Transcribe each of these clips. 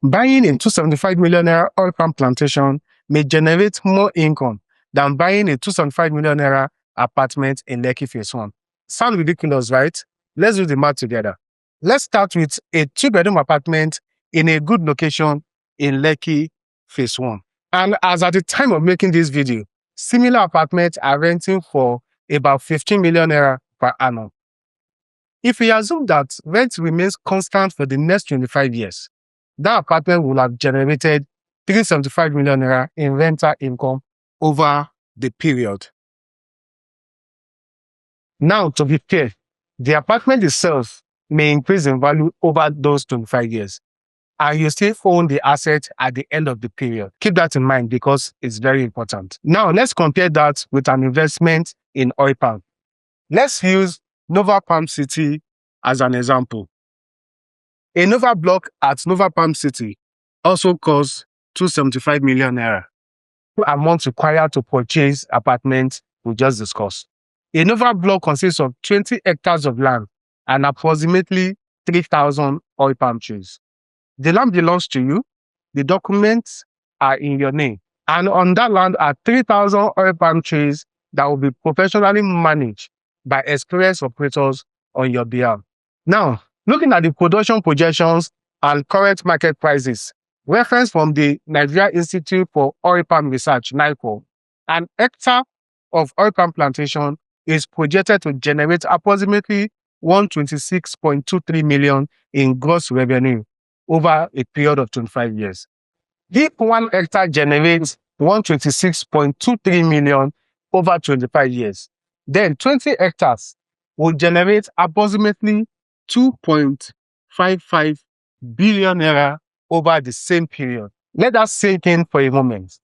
Buying a 275 million naira oil palm plantation may generate more income than buying a 275 million naira apartment in Lekki Phase 1. Sound ridiculous, right? Let's do the math together. Let's start with a 2-bedroom apartment in a good location in Lekki Phase 1. And as at the time of making this video, similar apartments are renting for about 15 million naira per annum. If we assume that rent remains constant for the next 25 years, that apartment will have generated 375 million naira in rental income over the period. Now, to be fair, the apartment itself may increase in value over those 25 years, and you still own the asset at the end of the period. Keep that in mind because it's very important. Now, let's compare that with an investment in oil palm. Let's use Nova Palm City as an example. A Nova block at Nova Palm City also costs 275 million naira. Amount required to purchase apartments we just discussed. A Nova block consists of 20 hectares of land and approximately 3,000 oil palm trees. The land belongs to you, the documents are in your name, and on that land are 3,000 oil palm trees that will be professionally managed by experienced operators on your behalf. Now, looking at the production projections and current market prices, reference from the Nigeria Institute for Oil Palm Research, NIPO, an hectare of oil palm plantation is projected to generate approximately 126.23 million in gross revenue over a period of 25 years. If 1 hectare generates 126.23 million over 25 years, then 20 hectares will generate approximately 2.55 billion naira over the same period. Let that sink in for a moment.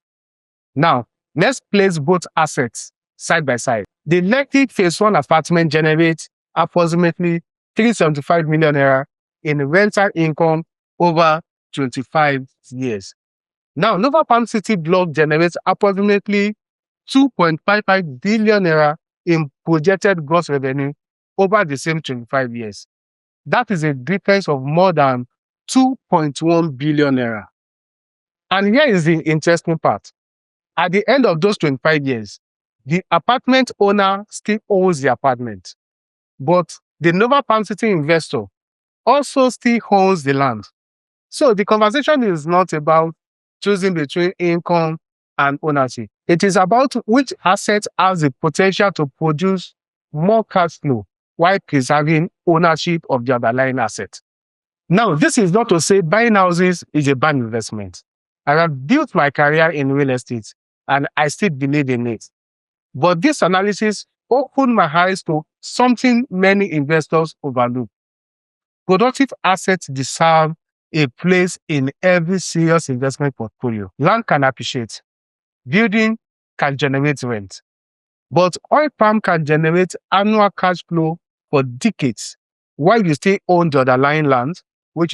Now, let's place both assets side by side. The Lekki Phase 1 apartment generates approximately 375 million naira in rental income over 25 years. Now, Nova Palm City block generates approximately 2.55 billion naira in projected gross revenue over the same 25 years. That is a difference of more than 2.1 billion naira. And here is the interesting part. At the end of those 25 years, the apartment owner still owns the apartment, but the Nova Palm City investor also still owns the land. So the conversation is not about choosing between income and ownership. It is about which asset has the potential to produce more cash flow while preserving ownership of the underlying asset. Now, this is not to say buying houses is a bad investment. I have built my career in real estate and I still believe in it. But this analysis opened my eyes to something many investors overlook. Productive assets deserve a place in every serious investment portfolio. Land can appreciate. Building can generate rent. But oil palm can generate annual cash flow for decades while you still own the underlying land